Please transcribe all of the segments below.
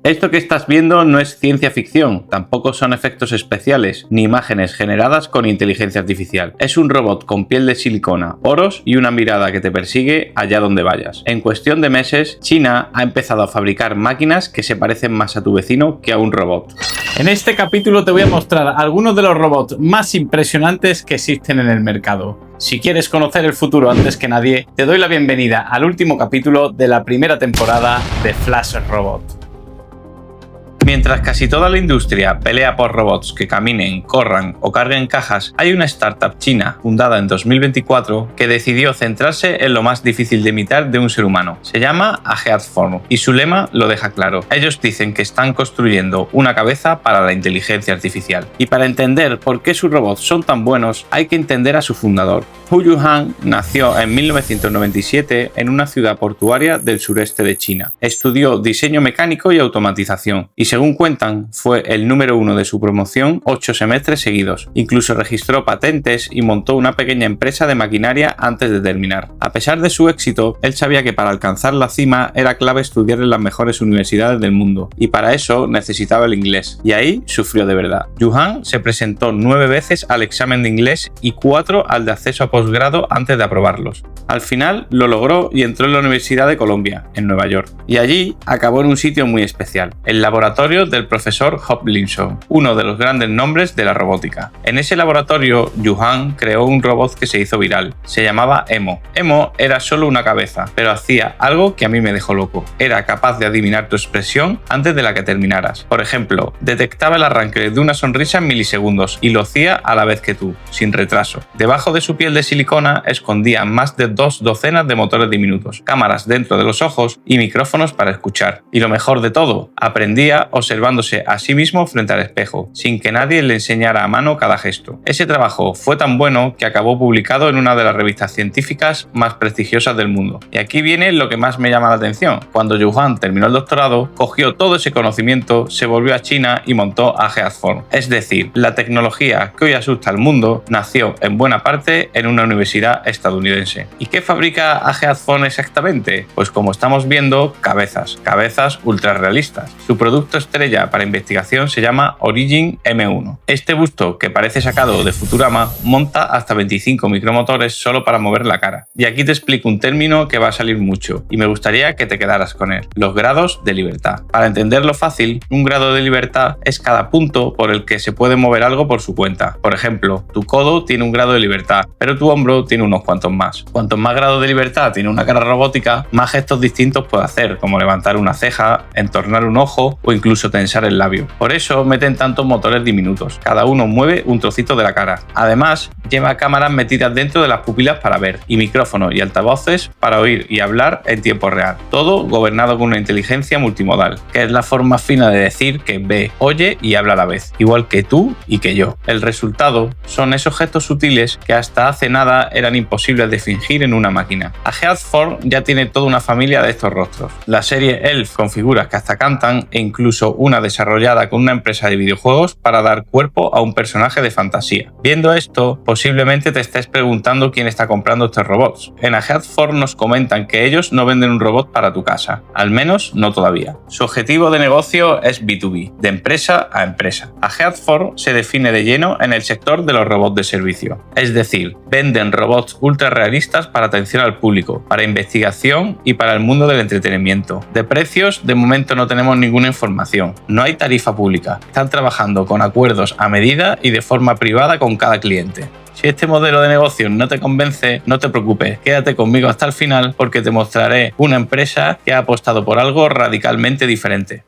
Esto que estás viendo no es ciencia ficción, tampoco son efectos especiales, ni imágenes generadas con inteligencia artificial. Es un robot con piel de silicona, oros y una mirada que te persigue allá donde vayas. En cuestión de meses, China ha empezado a fabricar máquinas que se parecen más a tu vecino que a un robot. En este capítulo te voy a mostrar algunos de los robots más impresionantes que existen en el mercado. Si quieres conocer el futuro antes que nadie, te doy la bienvenida al último capítulo de la primera temporada de Flash Robot. Mientras casi toda la industria pelea por robots que caminen, corran o carguen cajas, hay una startup china fundada en 2024 que decidió centrarse en lo más difícil de imitar de un ser humano. Se llama Ahead4 y su lema lo deja claro. Ellos dicen que están construyendo una cabeza para la inteligencia artificial. Y para entender por qué sus robots son tan buenos, hay que entender a su fundador. Hu Yuhan nació en 1997 en una ciudad portuaria del sureste de China. Estudió diseño mecánico y automatización y según cuentan, fue el número 1 de su promoción 8 semestres seguidos. Incluso registró patentes y montó una pequeña empresa de maquinaria antes de terminar. A pesar de su éxito, él sabía que para alcanzar la cima era clave estudiar en las mejores universidades del mundo, y para eso necesitaba el inglés. Y ahí sufrió de verdad. Yuhan se presentó 9 veces al examen de inglés y 4 al de acceso a posgrado antes de aprobarlos. Al final lo logró y entró en la Universidad de Columbia, en Nueva York. Y allí acabó en un sitio muy especial, el laboratorio del profesor Hopkinson, uno de los grandes nombres de la robótica. En ese laboratorio, Yuhan creó un robot que se hizo viral. Se llamaba Emo. Emo era solo una cabeza, pero hacía algo que a mí me dejó loco. Era capaz de adivinar tu expresión antes de la que terminaras. Por ejemplo, detectaba el arranque de una sonrisa en milisegundos y lo hacía a la vez que tú, sin retraso. Debajo de su piel de silicona escondía más de 2 docenas de motores diminutos, cámaras dentro de los ojos y micrófonos para escuchar. Y lo mejor de todo, aprendía observándose a sí mismo frente al espejo, sin que nadie le enseñara a mano cada gesto. Ese trabajo fue tan bueno que acabó publicado en una de las revistas científicas más prestigiosas del mundo. Y aquí viene lo que más me llama la atención. Cuando Yuhan terminó el doctorado, cogió todo ese conocimiento, se volvió a China y montó Ahead4. Es decir, la tecnología que hoy asusta al mundo nació en buena parte en una universidad estadounidense. ¿Y qué fabrica Ahead4 exactamente? Pues como estamos viendo, cabezas ultra realistas. Su producto estrella para investigación se llama Origin M1. Este busto, que parece sacado de Futurama, monta hasta 25 micromotores solo para mover la cara. Y aquí te explico un término que va a salir mucho y me gustaría que te quedaras con él: los grados de libertad. Para entenderlo fácil, un grado de libertad es cada punto por el que se puede mover algo por su cuenta. Por ejemplo, tu codo tiene un grado de libertad, pero tu hombro tiene unos cuantos más. Cuantos más grados de libertad tiene una cara robótica, más gestos distintos puede hacer, como levantar una ceja, entornar un ojo o incluso tensar el labio. Por eso meten tantos motores diminutos. Cada uno mueve un trocito de la cara. Además, lleva cámaras metidas dentro de las pupilas para ver, y micrófonos y altavoces para oír y hablar en tiempo real. Todo gobernado con una inteligencia multimodal, que es la forma fina de decir que ve, oye y habla a la vez, igual que tú y que yo. El resultado son esos gestos sutiles que hasta hace nada eran imposibles de fingir en una máquina. Ahead4 ya tiene toda una familia de estos rostros. La serie Elf con figuras que hasta cantan e incluso una desarrollada con una empresa de videojuegos para dar cuerpo a un personaje de fantasía. Viendo esto, posiblemente te estés preguntando quién está comprando estos robots. En Ahead4 nos comentan que ellos no venden un robot para tu casa, al menos no todavía. Su objetivo de negocio es B2B, de empresa a empresa. Ahead4 se define de lleno en el sector de los robots de servicio, es decir, venden robots ultra realistas para atención al público, para investigación y para el mundo del entretenimiento. De precios, de momento no tenemos ninguna información. No hay tarifa pública. Están trabajando con acuerdos a medida y de forma privada con cada cliente. Si este modelo de negocio no te convence, no te preocupes, quédate conmigo hasta el final porque te mostraré una empresa que ha apostado por algo radicalmente diferente.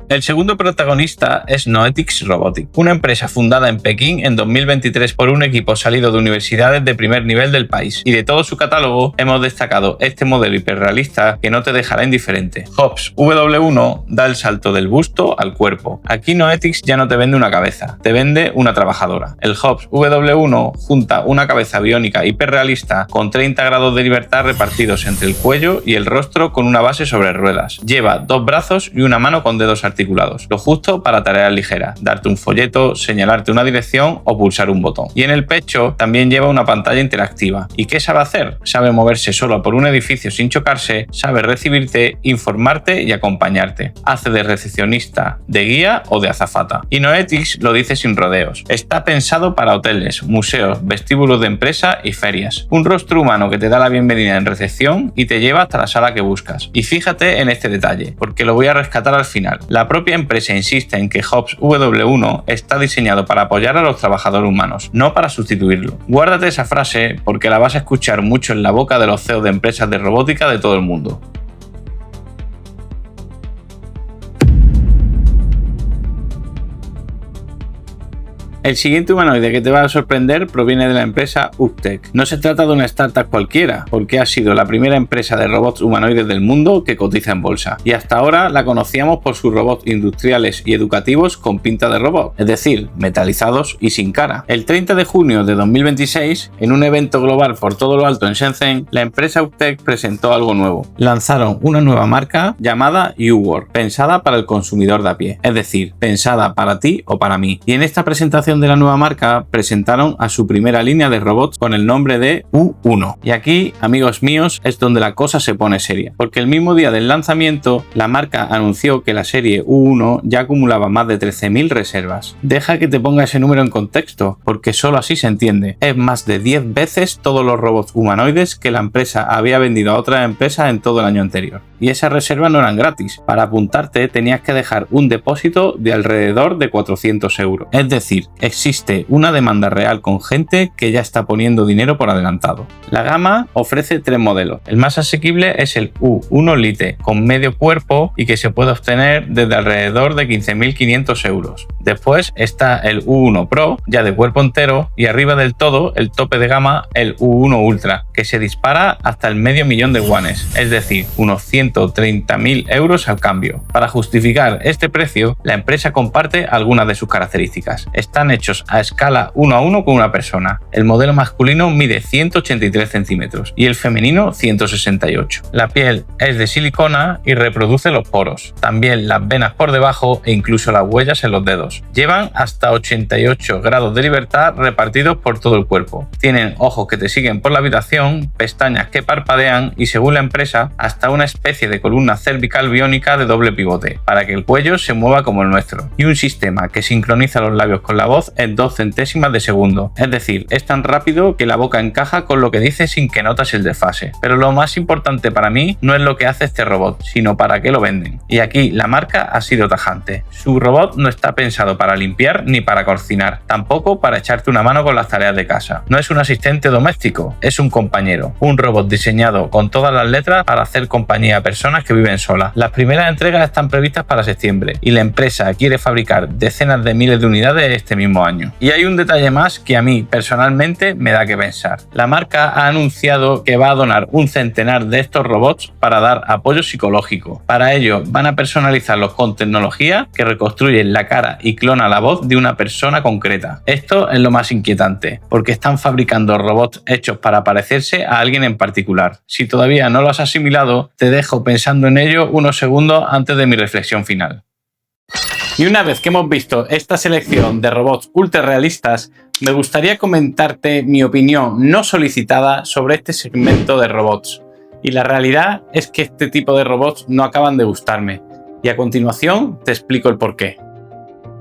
El segundo protagonista es Noetix Robotics, una empresa fundada en Pekín en 2023 por un equipo salido de universidades de primer nivel del país, y de todo su catálogo hemos destacado este modelo hiperrealista que no te dejará indiferente. Hobbs V1 da el salto del busto al cuerpo. Aquí Noetix ya no te vende una cabeza, te vende una trabajadora. El Hobbs V1 junta una cabeza biónica hiperrealista con 30 grados de libertad repartidos entre el cuello y el rostro con una base sobre ruedas. Lleva 2 brazos y una mano con dedos articulados articulados, lo justo para tareas ligeras, darte un folleto, señalarte una dirección o pulsar un botón. Y en el pecho también lleva una pantalla interactiva. ¿Y qué sabe hacer? Sabe moverse solo por un edificio sin chocarse, sabe recibirte, informarte y acompañarte. Hace de recepcionista, de guía o de azafata. Y Noetix lo dice sin rodeos. Está pensado para hoteles, museos, vestíbulos de empresa y ferias. Un rostro humano que te da la bienvenida en recepción y te lleva hasta la sala que buscas. Y fíjate en este detalle, porque lo voy a rescatar al final. La propia empresa insiste en que Hubs W1 está diseñado para apoyar a los trabajadores humanos, no para sustituirlo. Guárdate esa frase porque la vas a escuchar mucho en la boca de los CEOs de empresas de robótica de todo el mundo. El siguiente humanoide que te va a sorprender proviene de la empresa Uptech. No se trata de una startup cualquiera, porque ha sido la primera empresa de robots humanoides del mundo que cotiza en bolsa. Y hasta ahora la conocíamos por sus robots industriales y educativos con pinta de robot, es decir, metalizados y sin cara. El 30 de junio de 2026, en un evento global por todo lo alto en Shenzhen, la empresa Uptech presentó algo nuevo. Lanzaron una nueva marca llamada UWork, pensada para el consumidor de a pie, es decir, pensada para ti o para mí. Y en esta presentación de la nueva marca presentaron a su primera línea de robots con el nombre de U1. Y aquí, amigos míos, es donde la cosa se pone seria, porque el mismo día del lanzamiento la marca anunció que la serie U1 ya acumulaba más de 13.000 reservas. Deja que te ponga ese número en contexto, porque solo así se entiende. Es más de 10 veces todos los robots humanoides que la empresa había vendido a otras empresas en todo el año anterior. Y esas reservas no eran gratis. Para apuntarte tenías que dejar un depósito de alrededor de 400 euros. Es decir, existe una demanda real con gente que ya está poniendo dinero por adelantado. La gama ofrece 3 modelos. El más asequible es el U1 Lite, con medio cuerpo y que se puede obtener desde alrededor de 15.500 euros. Después está el U1 Pro, ya de cuerpo entero, y arriba del todo, el tope de gama, el U1 Ultra, que se dispara hasta el medio millón de yuanes, es decir, unos 130.000 euros al cambio. Para justificar este precio, la empresa comparte algunas de sus características. Están hechos a escala 1 a 1 con una persona. El modelo masculino mide 183 centímetros y el femenino 168. La piel es de silicona y reproduce los poros, también las venas por debajo e incluso las huellas en los dedos. Llevan hasta 88 grados de libertad repartidos por todo el cuerpo. Tienen ojos que te siguen por la habitación, pestañas que parpadean y, según la empresa, hasta una especie de columna cervical biónica de doble pivote, para que el cuello se mueva como el nuestro, y un sistema que sincroniza los labios con la voz en 2 centésimas de segundo. Es decir, es tan rápido que la boca encaja con lo que dice sin que notas el desfase. Pero lo más importante para mí no es lo que hace este robot, sino para qué lo venden. Y aquí la marca ha sido tajante. Su robot no está pensado para limpiar ni para cocinar, tampoco para echarte una mano con las tareas de casa. No es un asistente doméstico, es un compañero, un robot diseñado con todas las letras para hacer compañía a personas que viven solas. Las primeras entregas están previstas para septiembre y la empresa quiere fabricar decenas de miles de unidades este mismo año. Y hay un detalle más que a mí personalmente me da que pensar. La marca ha anunciado que va a donar un centenar de estos robots para dar apoyo psicológico. Para ello van a personalizarlos con tecnología que reconstruyen la cara y clona la voz de una persona concreta. Esto es lo más inquietante, porque están fabricando robots hechos para parecerse a alguien en particular. Si todavía no lo has asimilado, te dejo pensando en ello unos segundos antes de mi reflexión final. Y una vez que hemos visto esta selección de robots ultra realistas, me gustaría comentarte mi opinión no solicitada sobre este segmento de robots. Y la realidad es que este tipo de robots no acaban de gustarme. Y a continuación te explico el porqué.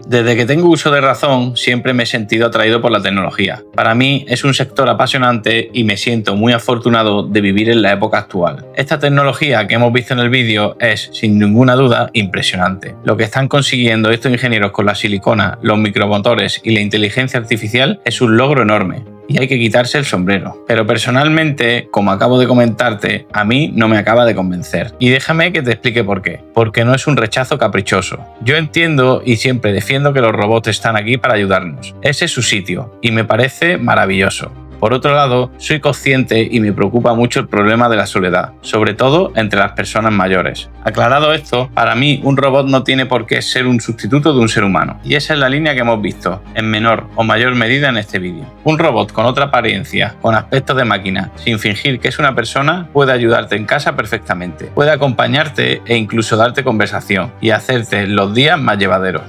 Desde que tengo uso de razón, siempre me he sentido atraído por la tecnología. Para mí es un sector apasionante y me siento muy afortunado de vivir en la época actual. Esta tecnología que hemos visto en el vídeo es, sin ninguna duda, impresionante. Lo que están consiguiendo estos ingenieros con la silicona, los micromotores y la inteligencia artificial es un logro enorme. Y hay que quitarse el sombrero. Pero personalmente, como acabo de comentarte, a mí no me acaba de convencer. Y déjame que te explique por qué. Porque no es un rechazo caprichoso. Yo entiendo y siempre defiendo que los robots están aquí para ayudarnos. Ese es su sitio y me parece maravilloso. Por otro lado, soy consciente y me preocupa mucho el problema de la soledad, sobre todo entre las personas mayores. Aclarado esto, para mí un robot no tiene por qué ser un sustituto de un ser humano, y esa es la línea que hemos visto, en menor o mayor medida en este vídeo. Un robot con otra apariencia, con aspecto de máquina, sin fingir que es una persona, puede ayudarte en casa perfectamente, puede acompañarte e incluso darte conversación y hacerte los días más llevaderos.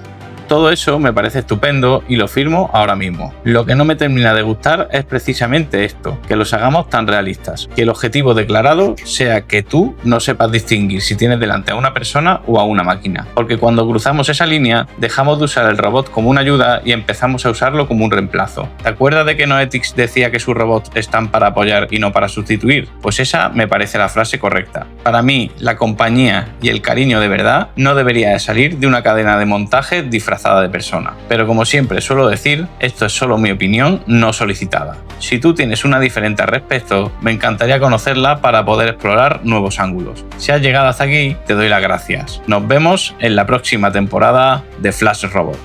Todo eso me parece estupendo y lo firmo ahora mismo. Lo que no me termina de gustar es precisamente esto, que los hagamos tan realistas, que el objetivo declarado sea que tú no sepas distinguir si tienes delante a una persona o a una máquina, porque cuando cruzamos esa línea dejamos de usar el robot como una ayuda y empezamos a usarlo como un reemplazo. ¿Te acuerdas de que Noetix decía que sus robots están para apoyar y no para sustituir? Pues esa me parece la frase correcta. Para mí, la compañía y el cariño de verdad no debería de salir de una cadena de montaje disfrazada de persona. Pero como siempre suelo decir, esto es solo mi opinión no solicitada. Si tú tienes una diferente al respecto, me encantaría conocerla para poder explorar nuevos ángulos. Si has llegado hasta aquí, te doy las gracias. Nos vemos en la próxima temporada de Flash Robot.